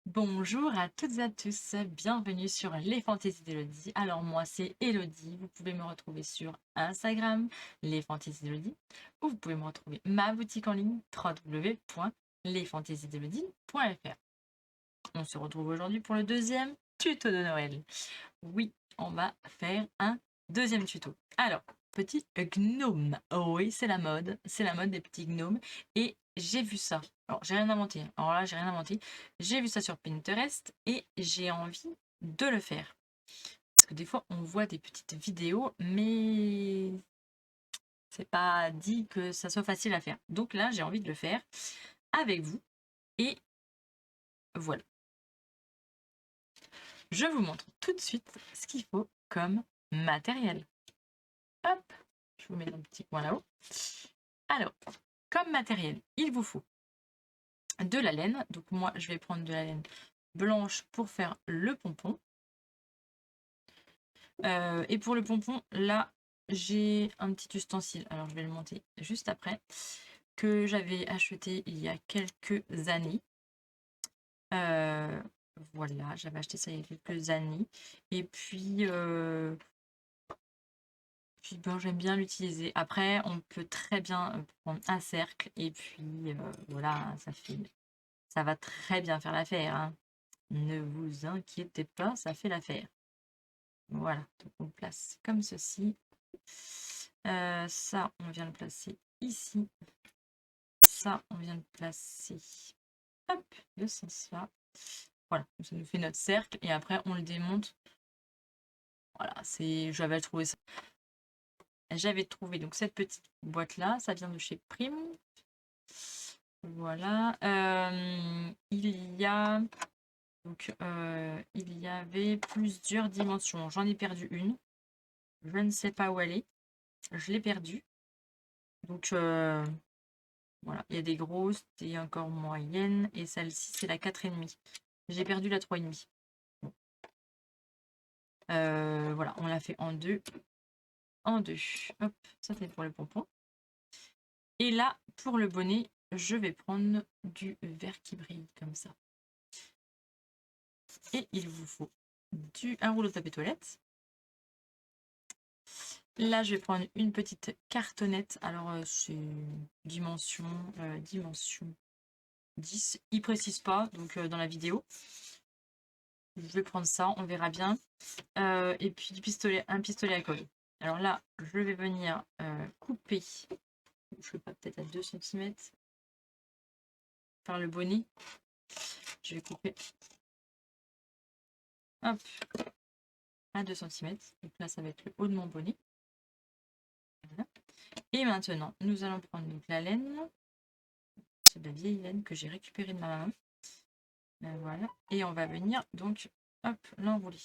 Bonjour à toutes et à tous, bienvenue sur Les Fantaisies d'Elodie. Alors moi c'est Elodie, vous pouvez me retrouver sur Instagram, Les Fantaisies d'Elodie, ou vous pouvez me retrouver ma boutique en ligne www.lesfantaisiesdelodie.fr. On se retrouve aujourd'hui pour le deuxième tuto de Noël. Oui, on va faire un deuxième tuto. Alors, petit gnome. Oh oui, c'est la mode des petits gnomes. Et j'ai vu ça. Alors, j'ai rien inventé, hein. Alors là, j'ai rien inventé. J'ai vu ça sur Pinterest et j'ai envie de le faire. Parce que des fois, on voit des petites vidéos, mais c'est pas dit que ça soit facile à faire. Donc là, j'ai envie de le faire avec vous. Et voilà. Je vous montre tout de suite ce qu'il faut comme matériel. Hop, je vous mets un petit coin là-haut. Alors, comme matériel, il vous faut de la laine. Donc moi, je vais prendre de la laine blanche pour faire le pompon. Et pour le pompon, là, j'ai un petit ustensile. Alors, je vais le monter juste après. Que j'avais acheté il y a quelques années. Voilà, j'avais acheté ça il y a quelques années. Et puis bon, j'aime bien l'utiliser. Après, on peut très bien prendre un cercle et puis voilà, ça va très bien faire l'affaire, hein. Ne vous inquiétez pas, ça fait l'affaire. Voilà, donc on le place comme ceci. Ça, on vient le placer ici. Ça, on vient le placer, hop, de ce sens-là. Voilà, ça nous fait notre cercle et après on le démonte. Voilà, j'avais trouvé donc cette petite boîte là, ça vient de chez Prime. Voilà, il y avait plusieurs dimensions. J'en ai perdu une. Je ne sais pas où elle est. Je l'ai perdue. Donc voilà, il y a des grosses et encore moyennes. Et celle-ci, c'est la 4,5. J'ai perdu la 3,5. Bon. Voilà, on l'a fait en deux. En deux. Hop, ça c'est pour le pompon. Et là, pour le bonnet, je vais prendre du vert qui brille comme ça. Et il vous faut un rouleau de papier toilette. Là, je vais prendre une petite cartonnette. Alors, c'est dimension 10. Il précise pas, donc dans la vidéo. Je vais prendre ça, on verra bien. Et puis un pistolet à colle. Alors là, je vais venir couper, je sais pas, peut-être à 2 cm par le bonnet. Je vais couper, hop, à 2 cm. Donc là, ça va être le haut de mon bonnet. Voilà. Et maintenant, nous allons prendre donc la laine. C'est de la vieille laine que j'ai récupérée de ma maman. Voilà. Et on va venir donc, hop, l'enrouler.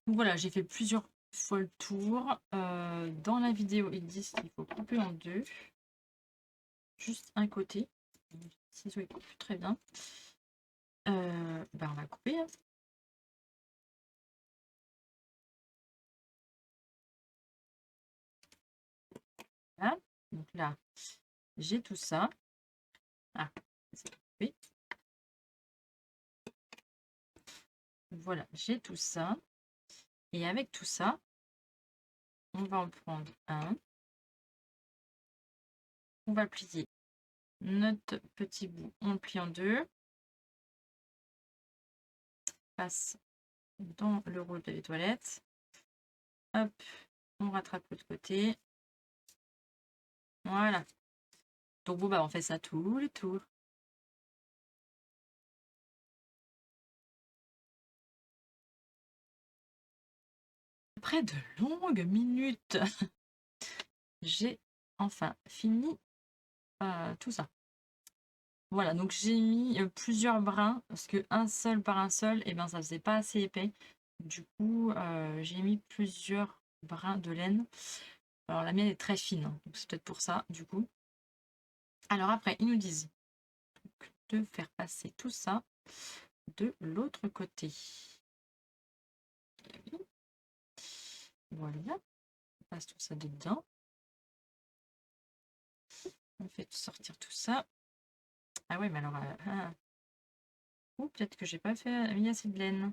Voilà, j'ai fait plusieurs fois le tour. Dans la vidéo, ils disent qu'il faut couper en deux. Juste un côté. Le ciseau, il coupe très bien. On va couper, hein. Voilà. Donc là, j'ai tout ça. Ah, c'est coupé. Voilà, j'ai tout ça. Et avec tout ça, on va en prendre un. On va plier notre petit bout. On le plie en deux. Passe dans le rouleau de toilette. Hop, on rattrape l'autre côté. Voilà. Donc bon, on fait ça tous les tours. Après de longues minutes, j'ai enfin fini tout ça. Voilà, donc j'ai mis plusieurs brins parce que un seul par un seul, et ben ça faisait pas assez épais. Du coup, j'ai mis plusieurs brins de laine. Alors la mienne est très fine, hein, donc c'est peut-être pour ça, du coup. Alors après, ils nous disent de faire passer tout ça de l'autre côté. Voilà, on passe tout ça dedans. On fait sortir tout ça. Ah ouais, mais alors... Ou peut-être que j'ai pas mis assez de laine.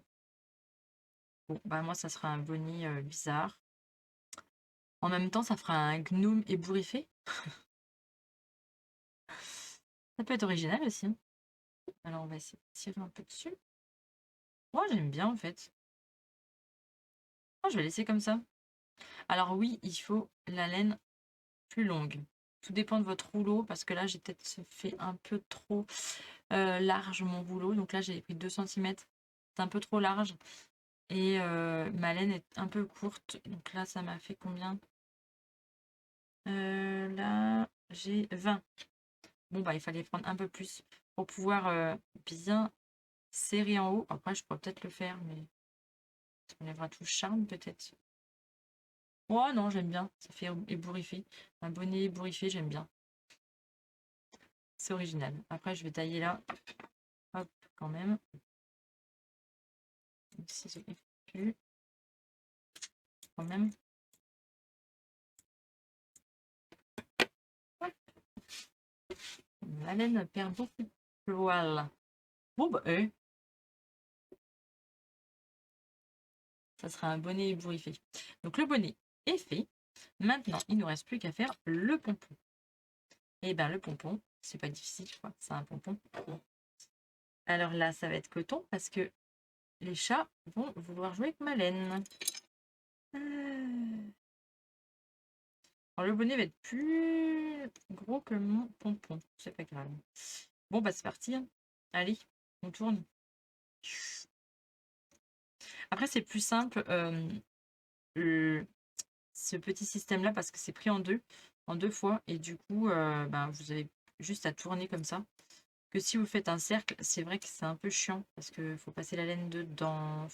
Bon, bah moi, ça sera un bonnet bizarre. En même temps, ça fera un gnome ébouriffé. Ça peut être original aussi, hein. Alors, on va essayer de tirer un peu dessus. Moi, j'aime bien, en fait. Oh, je vais laisser comme ça. Alors oui, il faut la laine plus longue. Tout dépend de votre rouleau, parce que là, j'ai peut-être fait un peu trop large mon rouleau. Donc là, j'ai pris 2 cm. C'est un peu trop large. Et ma laine est un peu courte. Donc là, ça m'a fait combien? Là, j'ai 20. Bon, bah, il fallait prendre un peu plus pour pouvoir bien serrer en haut. Après, je pourrais peut-être le faire, mais ça enlèvera tout le charme, peut-être. Oh non, j'aime bien. Ça fait ébouriffé. Un bonnet ébouriffé, j'aime bien. C'est original. Après, je vais tailler là. Hop, quand même. Si je plus. Quand même. Hop. La laine perd beaucoup de poil. Bon, bah, ça sera un bonnet ébouriffé. Donc, le bonnet est fait. Maintenant, il ne nous reste plus qu'à faire le pompon. Et bien, le pompon, c'est pas difficile, je crois. C'est un pompon. Alors là, ça va être coton parce que les chats vont vouloir jouer avec ma laine. Alors, le bonnet va être plus gros que mon pompon. C'est pas grave. Bon, bah, c'est parti, hein. Allez, on tourne. Après, c'est plus simple, ce petit système-là, parce que c'est pris en deux fois. Et du coup, ben, vous avez juste à tourner comme ça. Que si vous faites un cercle, c'est vrai que c'est un peu chiant parce qu'il faut passer la laine dedans.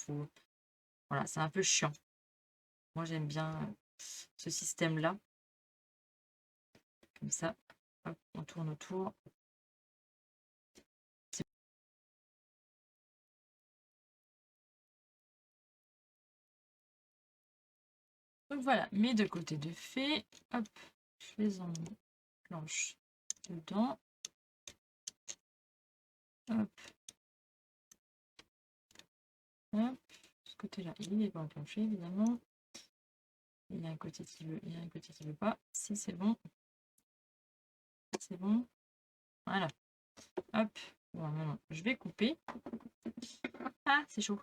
Voilà, c'est un peu chiant. Moi, j'aime bien ce système-là. Comme ça, hop, on tourne autour. Donc voilà, mes deux côtés de fait. Hop, je les en planche dedans. Hop. Hop. Ce côté-là, il n'est pas enclenché, évidemment. Il y a un côté qui veut, il y a un côté qui veut pas. Si c'est bon. C'est bon. Voilà. Hop. Bon, maintenant, je vais couper. Ah, c'est chaud.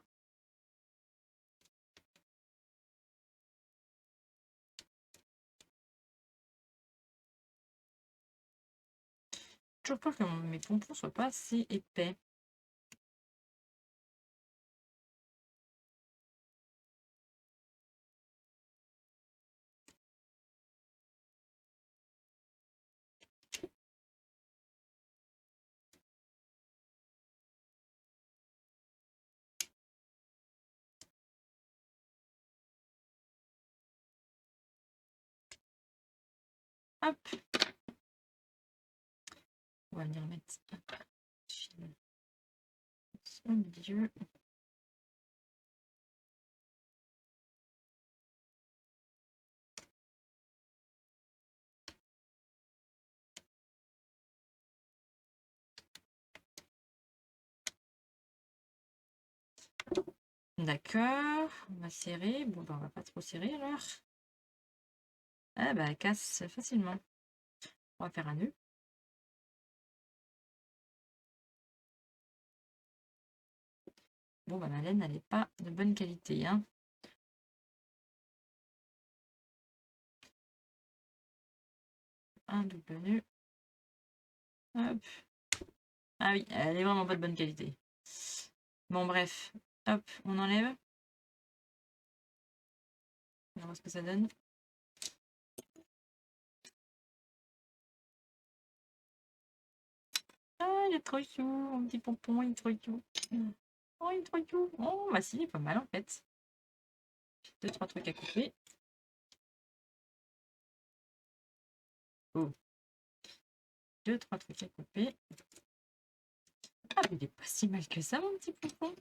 Toujours peur que mes pompons soient pas assez épais. Hop. On va venir mettre au milieu. D'accord. On va serrer. Bon, ben, on va pas trop serrer alors. Ah, bah, elle casse facilement. On va faire un nœud. Bon, bah, ma laine, elle n'est pas de bonne qualité, hein. Un double nœud. Hop. Ah oui, elle est vraiment pas de bonne qualité. Bon, bref. Hop, on enlève. On va voir ce que ça donne. Ah, il est trop chou, mon petit pompon, il est trop chou. Oh, il est trop chou. Oh, bah si, il est pas mal en fait. Deux, trois trucs à couper. Oh. Deux, trois trucs à couper. Ah, mais il est pas si mal que ça, mon petit pompon.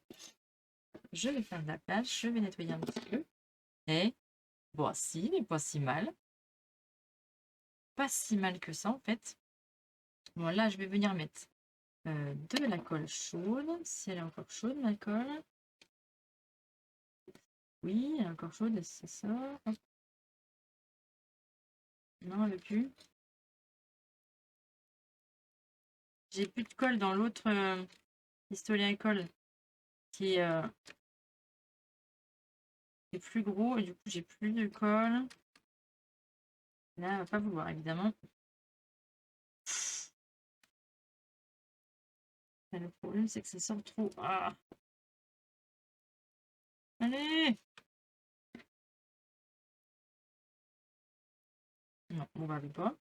Je vais faire de la place, je vais nettoyer un petit peu. Et voici, il n'est pas si mal. Pas si mal que ça en fait. Bon, là, je vais venir mettre de la colle chaude, si elle est encore chaude, ma colle. Oui, elle est encore chaude, c'est ça. Hop. Non, elle veut plus. J'ai plus de colle dans l'autre pistolet à colle qui est plus gros et du coup j'ai plus de colle. Là, elle va pas vouloir évidemment. Et le problème c'est que ça sort trop. Ah. Allez! Non, on va pas.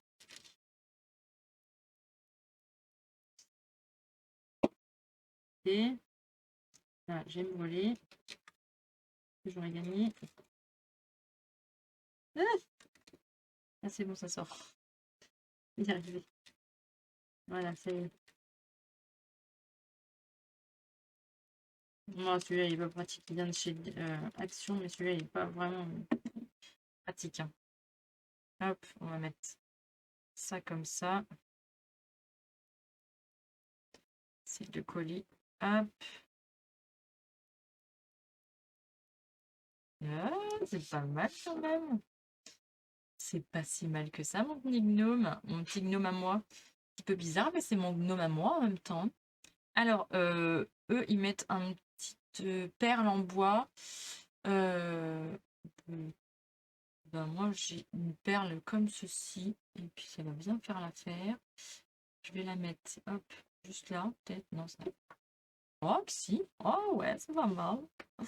Et là, j'ai brûlé. J'aurais gagné. Ah, c'est bon, ça sort. Il est arrivé. Voilà, ça y est. Moi, celui-là, il est pas pratique. Il vient de chez Action, mais celui-là, il est pas vraiment pratique. Hein. Hop, on va mettre ça comme ça. C'est le colis. Hop. Ah, c'est pas mal quand même. C'est pas si mal que ça, mon petit gnome. Mon petit gnome à moi. Un petit peu bizarre, mais c'est mon gnome à moi en même temps. Alors, eux, ils mettent un petit perle en bois. Euh, ben moi, j'ai une perle comme ceci. Et puis, ça va bien faire l'affaire. Je vais la mettre, hop, juste là. Peut-être, non, ça. Oh, si. Oh, ouais, c'est pas mal. Ça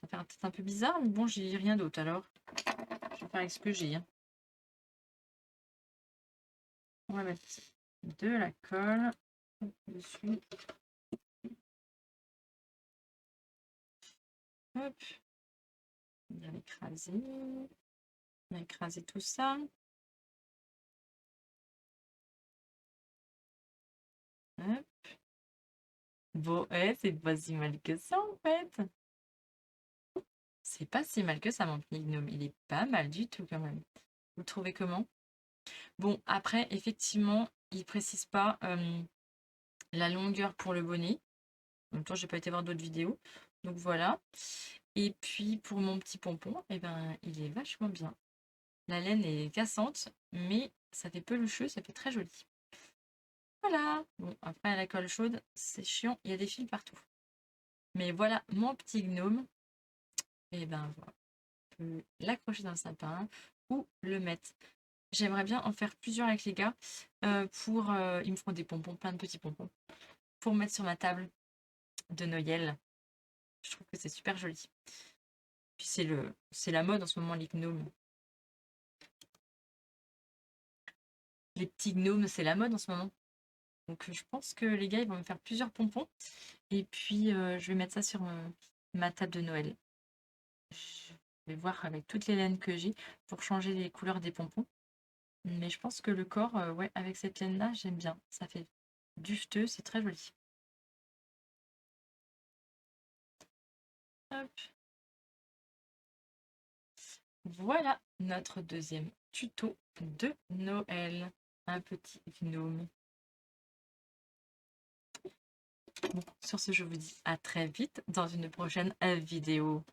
va faire peut-être un peu bizarre, mais bon, j'ai rien d'autre alors. Je vais faire avec ce que j'ai. Hein. On va mettre de la colle dessus. Hop. Bien écraser. Bien écraser tout ça. Hop. Bon, c'est pas si mal que ça en fait. C'est pas si mal que ça, mon petit gnome. Il est pas mal du tout quand même. Vous le trouvez comment? Bon, après, effectivement, il précise pas la longueur pour le bonnet. En même temps, j'ai pas été voir d'autres vidéos. Donc voilà. Et puis pour mon petit pompon, eh ben, il est vachement bien. La laine est cassante, mais ça fait pelucheux, ça fait très joli. Voilà. Bon, après la colle chaude, c'est chiant, il y a des fils partout. Mais voilà mon petit gnome. Et ben voilà. On peut l'accrocher dans le sapin ou le mettre. J'aimerais bien en faire plusieurs avec les gars pour. Ils me feront des pompons, plein de petits pompons, pour mettre sur ma table de Noël. Je trouve que c'est super joli. Puis c'est la mode en ce moment, les gnomes. Les petits gnomes, c'est la mode en ce moment. Donc je pense que les gars, ils vont me faire plusieurs pompons. Et puis je vais mettre ça sur ma table de Noël. Je vais voir avec toutes les laines que j'ai pour changer les couleurs des pompons. Mais je pense que le corps, ouais, avec cette laine-là, j'aime bien. Ça fait duveteux, c'est très joli. Hop. Voilà notre deuxième tuto de Noël. Un petit gnome. Bon, sur ce, je vous dis à très vite dans une prochaine vidéo.